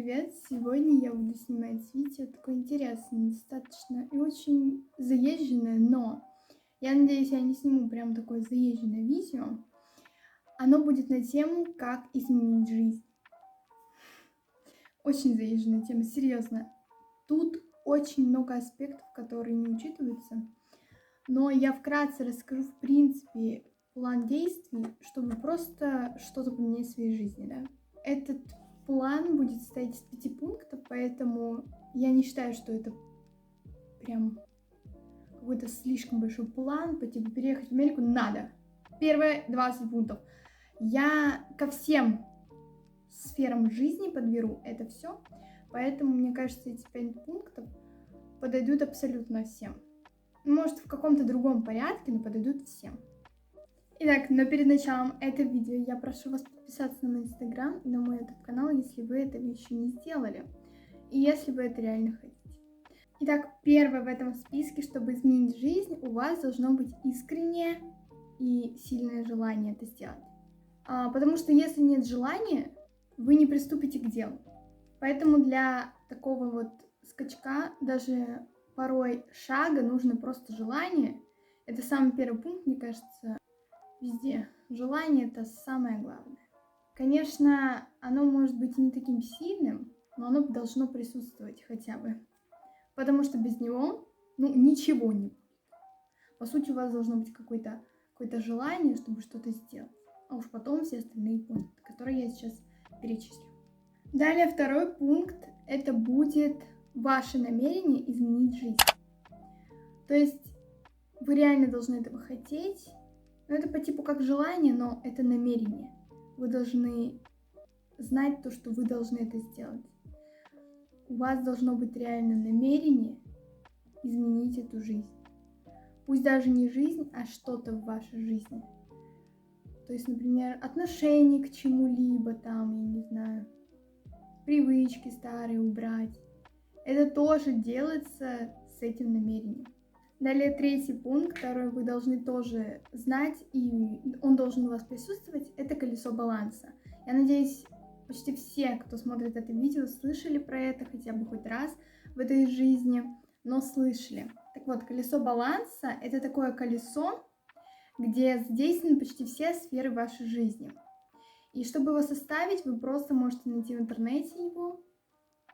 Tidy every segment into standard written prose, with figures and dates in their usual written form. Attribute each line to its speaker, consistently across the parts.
Speaker 1: привет! Сегодня я буду снимать видео такое интересное, достаточно и очень заезженное, но я надеюсь, я не сниму прям такое заезженное видео. Оно будет на тему «Как изменить жизнь». Очень заезженная тема, серьезно. Тут очень много аспектов, которые не учитываются, но я вкратце расскажу, в принципе, план действий, чтобы просто что-то поменять в своей жизни, да. Этот план будет состоять из 5 пунктов, поэтому я не считаю, что это прям какой-то слишком большой план, по типу переехать в Америку надо. Первые 20 пунктов. Я ко всем сферам жизни подберу это все, поэтому мне кажется, эти 5 пунктов подойдут абсолютно всем. Может, в каком-то другом порядке, но подойдут всем. Итак, но перед началом этого видео я прошу вас подписаться на мой инстаграм и на мой YouTube канал, если вы этого еще не сделали, и если вы это реально хотите. Итак, первое в этом списке, чтобы изменить жизнь, у вас должно быть искреннее и сильное желание это сделать. Потому что если нет желания, вы не приступите к делу. Поэтому для такого вот скачка, даже порой шага, нужно просто желание. Это самый первый пункт, мне кажется, везде. Желание — это самое главное. Конечно, оно может быть и не таким сильным, но оно должно присутствовать хотя бы. Потому что без него, ничего не будет. По сути, у вас должно быть какое-то желание, чтобы что-то сделать. А уж потом все остальные пункты, которые я сейчас перечислю. Далее второй пункт — это будет ваше намерение изменить жизнь. То есть вы реально должны этого хотеть. Это по типу как желание, но это намерение. Вы должны знать то, что вы должны это сделать. У вас должно быть реально намерение изменить эту жизнь. Пусть даже не жизнь, а что-то в вашей жизни. То есть, например, отношение к чему-либо там, я не знаю, привычки старые убрать. Это тоже делается с этим намерением. Далее третий пункт, который вы должны тоже знать, и он должен у вас присутствовать, это колесо баланса. Я надеюсь, почти все, кто смотрит это видео, слышали про это хотя бы хоть раз в этой жизни, но слышали. Так вот, колесо баланса — это такое колесо, где задействованы почти все сферы вашей жизни. И чтобы его составить, вы просто можете найти в интернете его.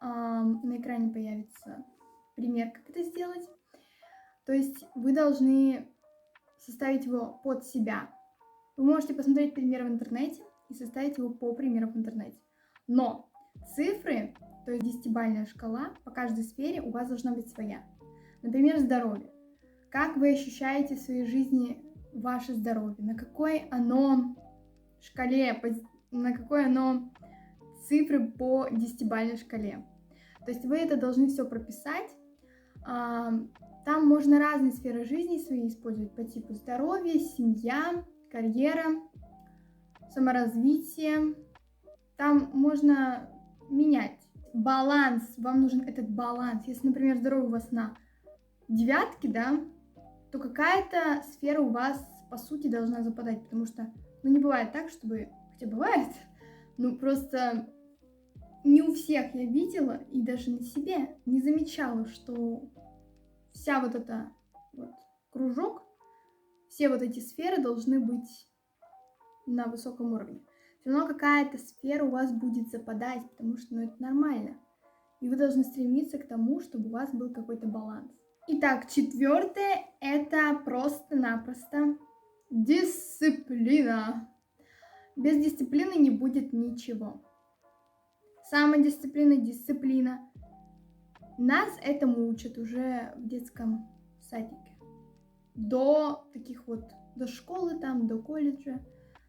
Speaker 1: На экране появится пример, как это сделать. То есть вы должны составить его под себя. Вы можете посмотреть пример в интернете и составить его по примеру в интернете. Но цифры, то есть 10-бальная шкала, по каждой сфере у вас должна быть своя. Например, здоровье. Как вы ощущаете в своей жизни ваше здоровье? На какой оно шкале, на какой оно цифры по 10-бальной шкале? То есть вы это должны все прописать. Там можно разные сферы жизни свои использовать по типу здоровья, семья, карьера, саморазвитие. Там можно менять баланс. Вам нужен этот баланс. Если, например, здоровье у вас на 9, да, то какая-то сфера у вас, по сути, должна западать. Потому что, не бывает так, чтобы... Хотя бывает, просто не у всех я видела и даже на себе не замечала, что вся вот эта кружок, все вот эти сферы должны быть на высоком уровне. Все равно какая-то сфера у вас будет западать, потому что это нормально. И вы должны стремиться к тому, чтобы у вас был какой-то баланс. Итак, четвертое — это просто-напросто дисциплина. Без дисциплины не будет ничего. Самодисциплина, дисциплина. Нас этому учат уже в детском садике. До школы там, до колледжа.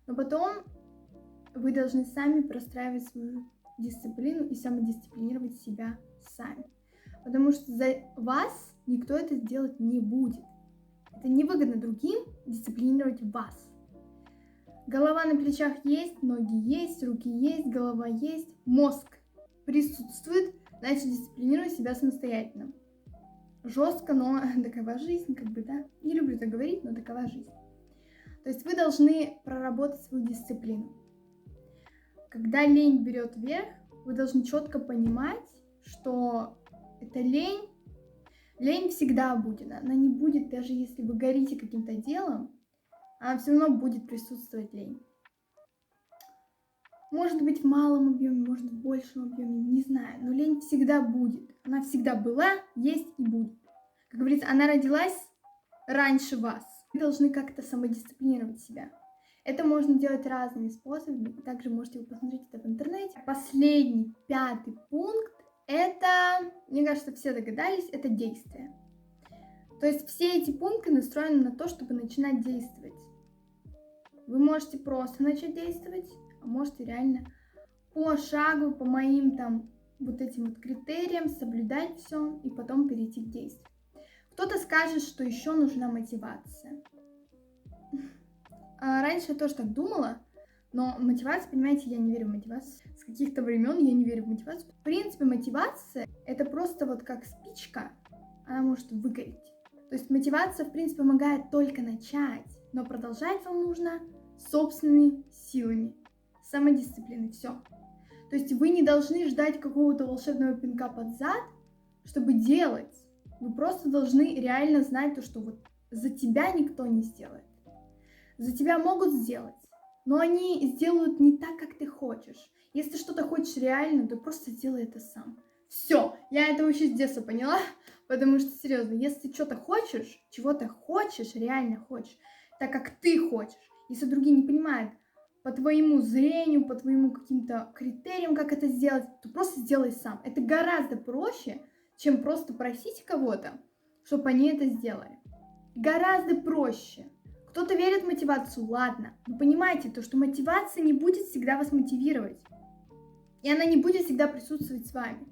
Speaker 1: Но потом вы должны сами простраивать свою дисциплину и самодисциплинировать себя сами. Потому что за вас никто это сделать не будет. Это невыгодно другим дисциплинировать вас. Голова на плечах есть, ноги есть, руки есть, голова есть, мозг присутствует, значит, дисциплинируй себя самостоятельно. Жестко, но такова жизнь, да. Не люблю так говорить, но такова жизнь. То есть вы должны проработать свою дисциплину. Когда лень берет верх, вы должны четко понимать, что это лень. Лень всегда будет, она не будет, даже если вы горите каким-то делом, она все равно будет присутствовать лень. Может быть, в малом объеме, может, в большем объеме, не знаю, но лень всегда будет. Она всегда была, есть и будет. Как говорится, она родилась раньше вас. Вы должны как-то самодисциплинировать себя. Это можно делать разными способами. Также можете вы посмотреть это в интернете. Последний, 5-й пункт, это, мне кажется, все догадались, это действие. То есть все эти пункты настроены на то, чтобы начинать действовать. Вы можете просто начать действовать, а можете реально по шагу, по моим там вот этим вот критериям соблюдать все и потом перейти к действию. Кто-то скажет, что еще нужна мотивация. Раньше я тоже так думала, но мотивация, понимаете, я не верю в мотивацию. С каких-то времен я не верю в мотивацию. В принципе, мотивация это просто вот как спичка, она может выгореть. То есть мотивация, в принципе, помогает только начать, но продолжать вам нужно собственными силами, самодисциплиной, все. То есть вы не должны ждать какого-то волшебного пинка под зад, чтобы делать. Вы просто должны реально знать то, что вот за тебя никто не сделает. За тебя могут сделать, но они сделают не так, как ты хочешь. Если ты что-то хочешь реально, то просто сделай это сам. Все, я это вообще с детства поняла, потому что, серьезно, если ты что-то хочешь, чего-то хочешь, реально хочешь, так как ты хочешь, если другие не понимают по твоему зрению, по твоим каким-то критериям, как это сделать, то просто сделай сам. Это гораздо проще, чем просто просить кого-то, чтобы они это сделали. Гораздо проще. Кто-то верит в мотивацию, ладно, но понимаете то, что мотивация не будет всегда вас мотивировать, и она не будет всегда присутствовать с вами.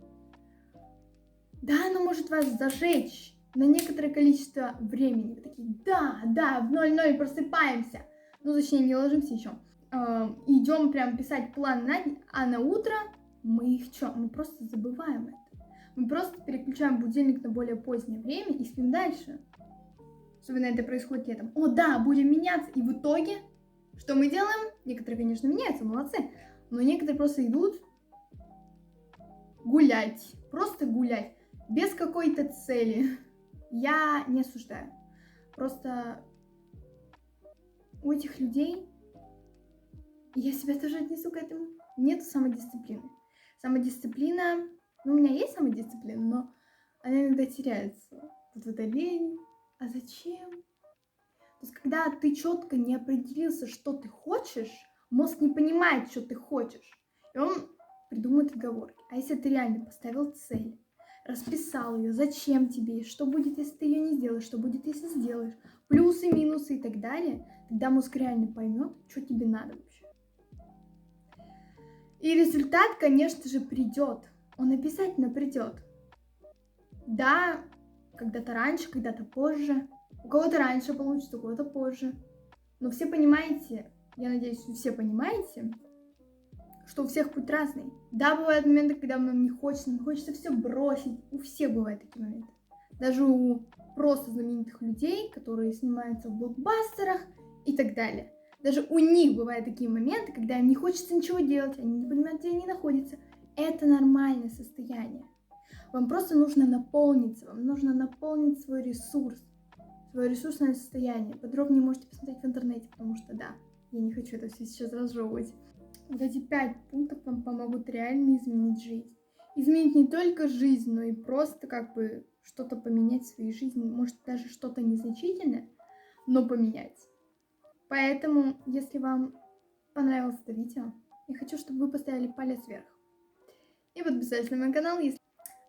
Speaker 1: Да, она может вас зажечь на некоторое количество времени. Вы такие, да, в 0:00 просыпаемся. Ну, точнее, не ложимся еще. Идем прям писать план на день, а на утро мы просто забываем это. Мы просто переключаем будильник на более позднее время и спим дальше. Особенно это происходит летом. О, да, будем меняться. И в итоге, что мы делаем? Некоторые, конечно, меняются, молодцы. Но некоторые просто идут гулять. Просто гулять. Без какой-то цели. Я не осуждаю. Просто у этих людей, я себя тоже отнесу к этому, нету самодисциплины. Самодисциплина, у меня есть самодисциплина, но она иногда теряется. Вот эта лень. А зачем? То есть, когда ты четко не определился, что ты хочешь, мозг не понимает, что ты хочешь. И он придумывает отговорки. А если ты реально поставил цель, расписал ее, зачем тебе, что будет, если ты ее не сделаешь, что будет, если сделаешь, плюсы, минусы и так далее, тогда мозг реально поймет, что тебе надо вообще. И результат, конечно же, придет. Он обязательно придет. Да, когда-то раньше, когда-то позже. У кого-то раньше получится, у кого-то позже. Но все понимаете, я надеюсь, вы все понимаете, что у всех путь разный. Да, бывают моменты, когда нам не хочется все бросить. У всех бывают такие моменты. Даже у просто знаменитых людей, которые снимаются в блокбастерах и так далее. Даже у них бывают такие моменты, когда им не хочется ничего делать, они не понимают, где они находятся. Это нормальное состояние. Вам просто нужно наполниться, вам нужно наполнить свой ресурс, свое ресурсное состояние. Подробнее можете посмотреть в интернете, потому что, да, я не хочу это все сейчас разжевывать. Вот эти 5 пунктов вам помогут реально изменить жизнь. Изменить не только жизнь, но и просто что-то поменять в своей жизни. Может, даже что-то незначительное, но поменять. Поэтому, если вам понравилось это видео, я хочу, чтобы вы поставили палец вверх. И подписались на мой канал, если...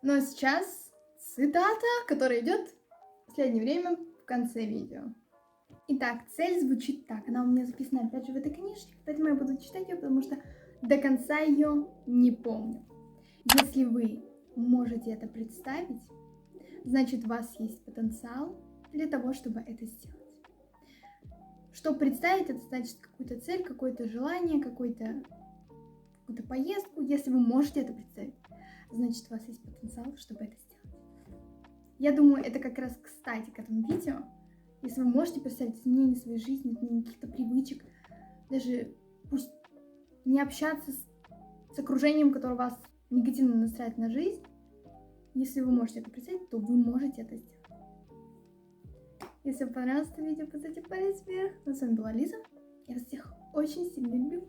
Speaker 1: Ну а сейчас цитата, которая идет в последнее время в конце видео. Итак, цель звучит так. Она у меня записана опять же в этой книжке, поэтому я буду читать ее, потому что до конца ее не помню. Если вы можете это представить, значит у вас есть потенциал для того, чтобы это сделать. Чтобы представить, это значит какую-то цель, какое-то желание, какую-то поездку. Если вы можете это представить, значит у вас есть потенциал, чтобы это сделать. Я думаю, это как раз кстати к этому видео. Если вы можете представить изменения своей жизни, изменения каких-то привычек, даже пусть не общаться с окружением, которое вас негативно настраивать на жизнь, если вы можете это представить, то вы можете это сделать. Если вам понравилось это видео, поставьте палец вверх. Ну, с вами была Лиза. Я вас всех очень сильно люблю.